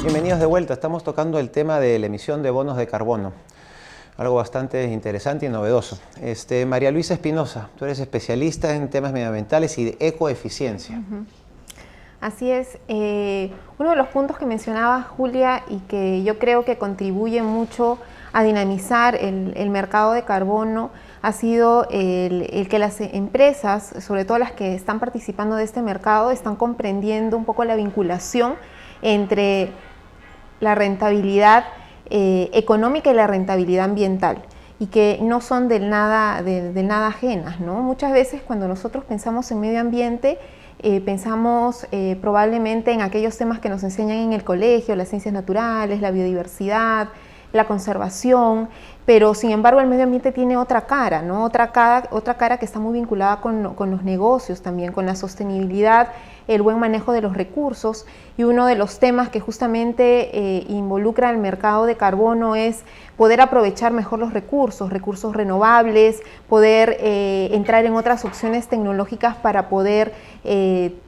Bienvenidos de vuelta. Estamos tocando el tema de la emisión de bonos de carbono. Algo bastante interesante y novedoso. María Luisa Espinosa, tú eres especialista en temas medioambientales y de ecoeficiencia. Así es. Uno de los puntos que mencionaba Julia y que yo creo que contribuye mucho a dinamizar el mercado de carbono ha sido el que las empresas, sobre todo las que están participando de este mercado, están comprendiendo un poco la vinculación entre la rentabilidad económica y la rentabilidad ambiental, y que no son del nada ajenas, ¿no? Muchas veces cuando nosotros pensamos en medio ambiente, pensamos probablemente en aquellos temas que nos enseñan en el colegio, las ciencias naturales, la biodiversidad, la conservación, pero sin embargo el medio ambiente tiene otra cara, ¿no? Otra cara que está muy vinculada con los negocios también, con la sostenibilidad, el buen manejo de los recursos, y uno de los temas que justamente involucra el mercado de carbono es poder aprovechar mejor los recursos renovables, poder entrar en otras opciones tecnológicas para poder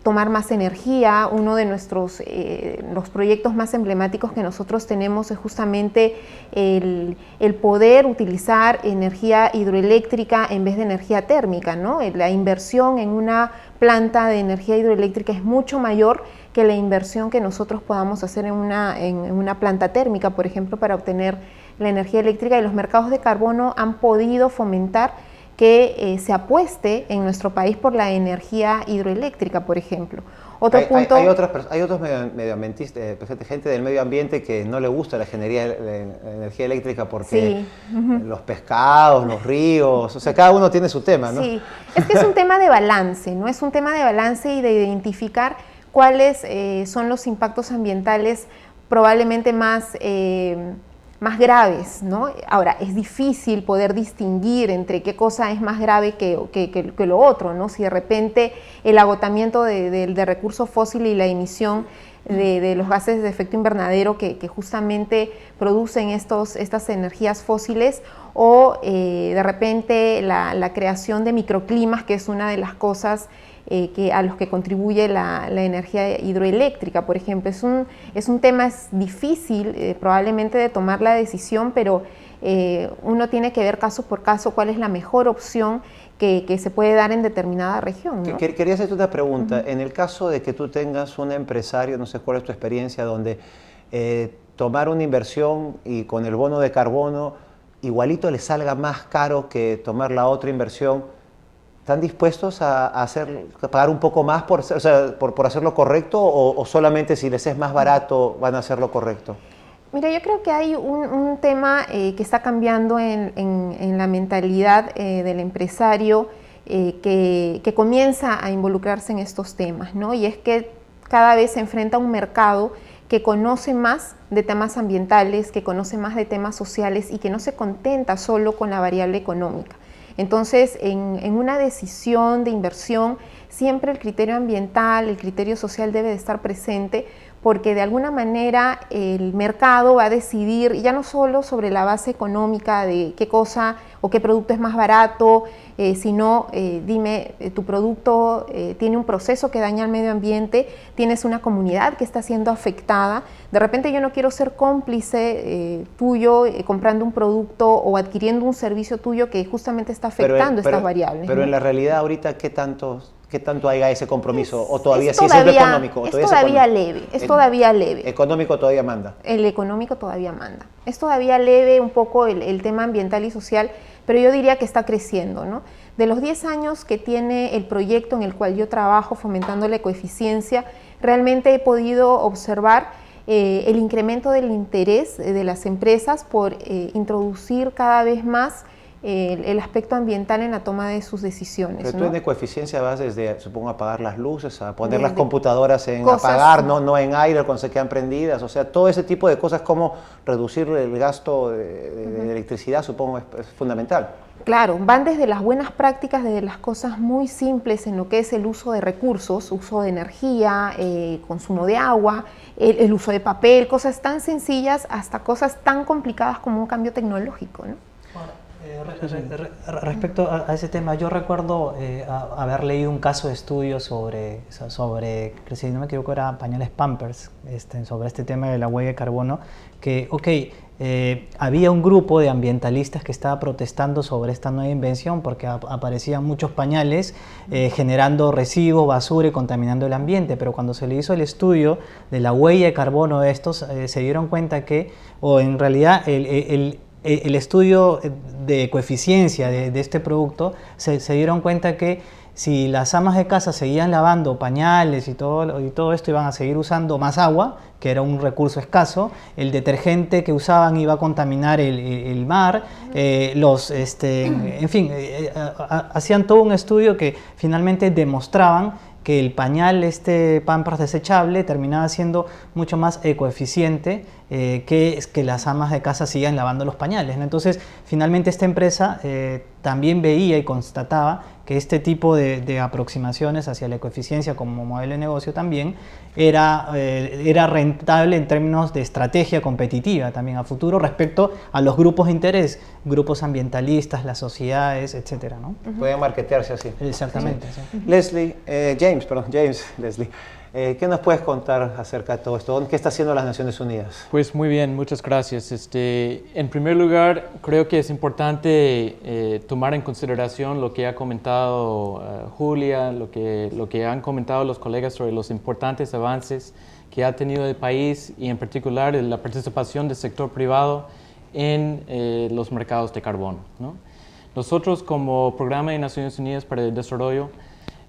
tomar más energía. Uno de los proyectos más emblemáticos que nosotros tenemos es justamente el poder utilizar energía hidroeléctrica en vez de energía térmica, ¿no? La inversión en una planta de energía hidroeléctrica es mucho mayor que la inversión que nosotros podamos hacer en una planta térmica, por ejemplo, para obtener la energía eléctrica, y los mercados de carbono han podido fomentar que se apueste en nuestro país por la energía hidroeléctrica, por ejemplo. Hay otros medioambientistas, gente del medio ambiente que no le gusta la energía eléctrica porque sí. Los pescados, los ríos, o sea, cada uno tiene su tema, ¿no? Sí, es que es un tema de balance, ¿no? Es un tema de balance y de identificar cuáles son los impactos ambientales probablemente más graves, ¿no? Ahora, es difícil poder distinguir entre qué cosa es más grave que lo otro, ¿no? Si de repente el agotamiento de recursos fósiles y la emisión de los gases de efecto invernadero que justamente producen estas energías fósiles, o de repente la creación de microclimas, que es una de las cosas a los que contribuye la energía hidroeléctrica, por ejemplo. Es un tema difícil probablemente de tomar la decisión, pero uno tiene que ver caso por caso cuál es la mejor opción que se puede dar en determinada región, ¿no? Quería hacerte una pregunta. En el caso de que tú tengas un empresario, no sé cuál es tu experiencia, donde tomar una inversión y con el bono de carbono igualito le salga más caro que tomar la otra inversión, ¿están dispuestos a pagar un poco más por hacer lo correcto, o solamente si les es más barato van a hacer lo correcto? Mira, yo creo que hay un tema que está cambiando en la mentalidad del empresario que comienza a involucrarse en estos temas, ¿no? Y es que cada vez se enfrenta a un mercado que conoce más de temas ambientales, que conoce más de temas sociales y que no se contenta solo con la variable económica. Entonces, en una decisión de inversión, siempre el criterio ambiental, el criterio social debe de estar presente, porque de alguna manera el mercado va a decidir ya no solo sobre la base económica de qué cosa o qué producto es más barato, sino dime, tu producto tiene un proceso que daña al medio ambiente, tienes una comunidad que está siendo afectada. De repente yo no quiero ser cómplice tuyo comprando un producto o adquiriendo un servicio tuyo que justamente está afectando estas variables. Pero, ¿no? En la realidad ahorita, ¿qué tanto haya ese compromiso? ¿O todavía sí es el económico? Es todavía leve, es todavía leve. ¿Económico todavía manda? El económico todavía manda. Es todavía leve un poco el tema ambiental y social, pero yo diría que está creciendo, ¿no? De los 10 años que tiene el proyecto en el cual yo trabajo fomentando la ecoeficiencia, realmente he podido observar el incremento del interés de las empresas por introducir cada vez más el aspecto ambiental en la toma de sus decisiones. Pero tú, ¿no? En ecoeficiencia vas desde, supongo, apagar las luces, a poner las computadoras en apagar, no en aire cuando se quedan prendidas, o sea, todo ese tipo de cosas, como reducir el gasto de electricidad, supongo, es fundamental. Claro, van desde las buenas prácticas, desde las cosas muy simples en lo que es el uso de recursos, uso de energía, consumo de agua, el uso de papel, cosas tan sencillas hasta cosas tan complicadas como un cambio tecnológico, ¿no? Ahora, Respecto a ese tema, yo recuerdo haber leído un caso de estudio sobre, si no me equivoco, era pañales Pampers, sobre este tema de la huella de carbono, que, había un grupo de ambientalistas que estaba protestando sobre esta nueva invención porque aparecían muchos pañales generando residuos, basura y contaminando el ambiente, pero cuando se le hizo el estudio de la huella de carbono de estos, se dieron cuenta que, o en realidad el estudio de ecoeficiencia de este producto, se dieron cuenta que si las amas de casa seguían lavando pañales y todo esto, iban a seguir usando más agua, que era un recurso escaso, el detergente que usaban iba a contaminar el mar, en fin, hacían todo un estudio que finalmente demostraban que el pañal Pampers desechable terminaba siendo mucho más ecoeficiente que las amas de casa sigan lavando los pañales, ¿no? Entonces, finalmente esta empresa también veía y constataba que este tipo de aproximaciones hacia la ecoeficiencia como modelo de negocio también era rentable en términos de estrategia competitiva también a futuro respecto a los grupos de interés, grupos ambientalistas, las sociedades, etcétera, ¿no? Pueden marketearse así. Exactamente. Sí. Leslie, Leslie, ¿qué nos puedes contar acerca de todo esto? ¿Qué está haciendo las Naciones Unidas? Pues muy bien, muchas gracias. En primer lugar, creo que es importante tomar en consideración lo que ha comentado Julia, lo que han comentado los colegas sobre los importantes avances que ha tenido el país y en particular la participación del sector privado en los mercados de carbono, ¿no? Nosotros como Programa de Naciones Unidas para el Desarrollo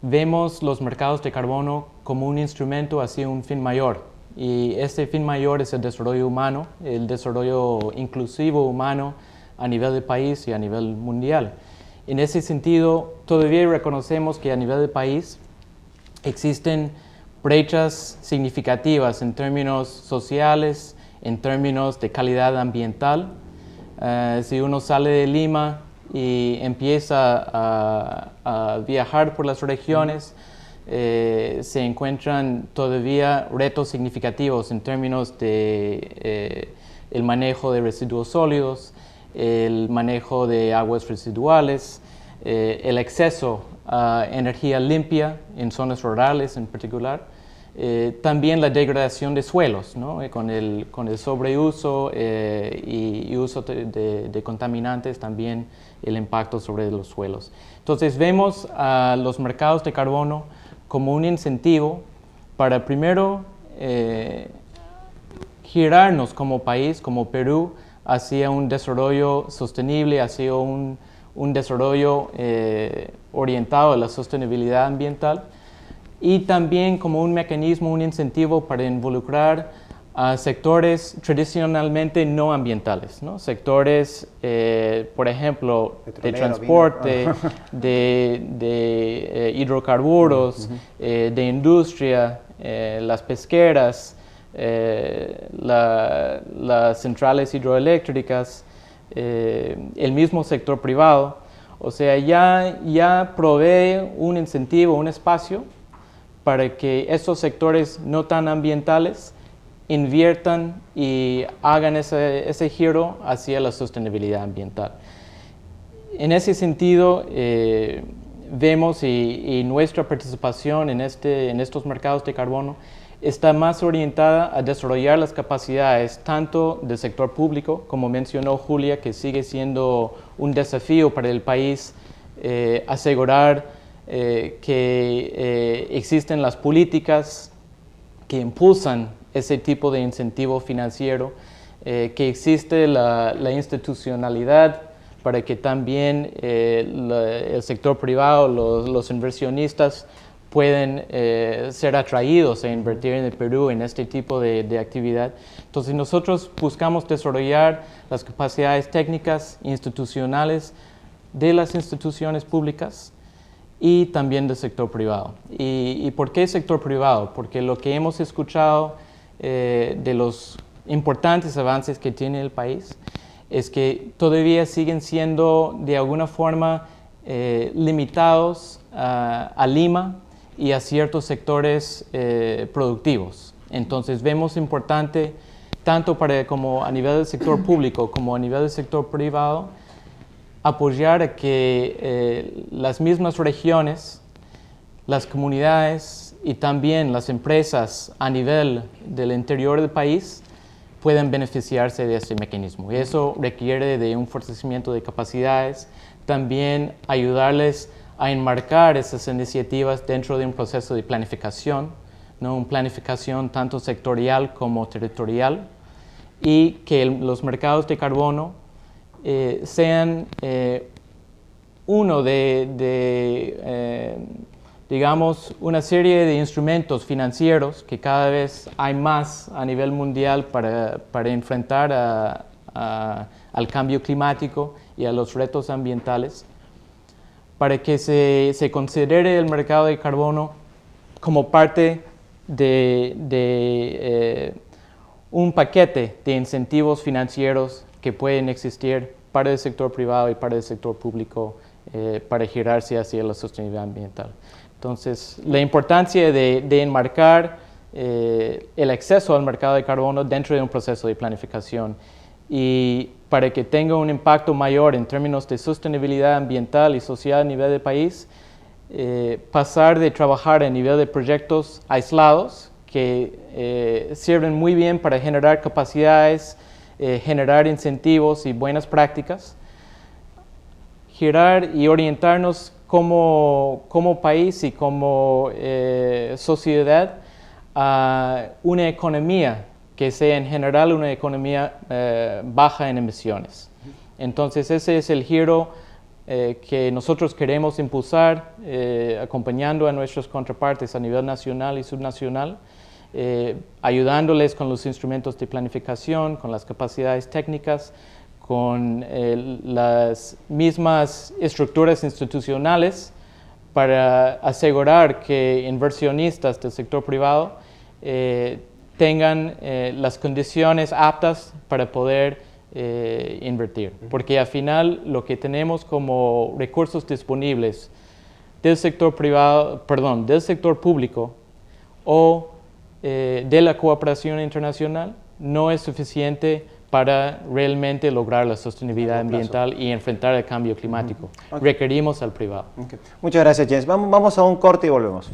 vemos los mercados de carbono como un instrumento hacia un fin mayor, y este fin mayor es el desarrollo humano, el desarrollo inclusivo humano a nivel de país y a nivel mundial. En ese sentido, todavía reconocemos que a nivel de país existen brechas significativas en términos sociales, en términos de calidad ambiental. Si uno sale de Lima y empieza a viajar por las regiones, se encuentran todavía retos significativos en términos de el manejo de residuos sólidos, el manejo de aguas residuales, el acceso a energía limpia en zonas rurales en particular, también la degradación de suelos, ¿no? Con el sobreuso y uso de contaminantes, también el impacto sobre los suelos. Entonces vemos a los mercados de carbono como un incentivo para primero girarnos como país, como Perú, hacia un desarrollo sostenible, hacia un desarrollo orientado a la sostenibilidad ambiental, y también como un mecanismo, un incentivo para involucrar a sectores tradicionalmente no ambientales, ¿no? Sectores, por ejemplo, de transporte, de hidrocarburos, de industria, las pesqueras, las centrales hidroeléctricas, el mismo sector privado. O sea, ya provee un incentivo, un espacio para que estos sectores no tan ambientales inviertan y hagan ese giro hacia la sostenibilidad ambiental. En ese sentido, vemos y nuestra participación en estos mercados de carbono está más orientada a desarrollar las capacidades tanto del sector público, como mencionó Julia, que sigue siendo un desafío para el país asegurar que existen las políticas que impulsan ese tipo de incentivo financiero, que existe la institucionalidad para que también el sector privado, los inversionistas pueden ser atraídos a invertir en el Perú en este tipo de actividad. Entonces nosotros buscamos desarrollar las capacidades técnicas institucionales de las instituciones públicas y también del sector privado. ¿Y por qué sector privado? Porque lo que hemos escuchado de los importantes avances que tiene el país es que todavía siguen siendo de alguna forma limitados a Lima y a ciertos sectores productivos. Entonces vemos importante, tanto como a nivel del sector público como a nivel del sector privado, apoyar a que las mismas regiones, las comunidades y también las empresas a nivel del interior del país puedan beneficiarse de este mecanismo. Y eso requiere de un fortalecimiento de capacidades, también ayudarles a enmarcar esas iniciativas dentro de un proceso de planificación, ¿no? Una planificación tanto sectorial como territorial, y que los mercados de carbono sean uno digamos, una serie de instrumentos financieros que cada vez hay más a nivel mundial para enfrentar al cambio climático y a los retos ambientales, para que se considere el mercado de carbono como parte de un paquete de incentivos financieros que pueden existir para el sector privado y para el sector público para girarse hacia la sostenibilidad ambiental. Entonces, la importancia de enmarcar el acceso al mercado de carbono dentro de un proceso de planificación, y para que tenga un impacto mayor en términos de sostenibilidad ambiental y social a nivel del país, pasar de trabajar a nivel de proyectos aislados que sirven muy bien para generar capacidades, generar incentivos y buenas prácticas, girar y orientarnos como país y como sociedad a una economía que sea en general una economía baja en emisiones. Entonces ese es el giro que nosotros queremos impulsar, acompañando a nuestras contrapartes a nivel nacional y subnacional, ayudándoles con los instrumentos de planificación, con las capacidades técnicas, con las mismas estructuras institucionales para asegurar que inversionistas del sector privado tengan las condiciones aptas para poder invertir. Porque al final lo que tenemos como recursos disponibles del sector privado, perdón, del sector público o de la cooperación internacional no es suficiente para realmente lograr la sostenibilidad ambiental y enfrentar el cambio climático. Requerimos al privado. Muchas gracias, James. Vamos a un corte y volvemos.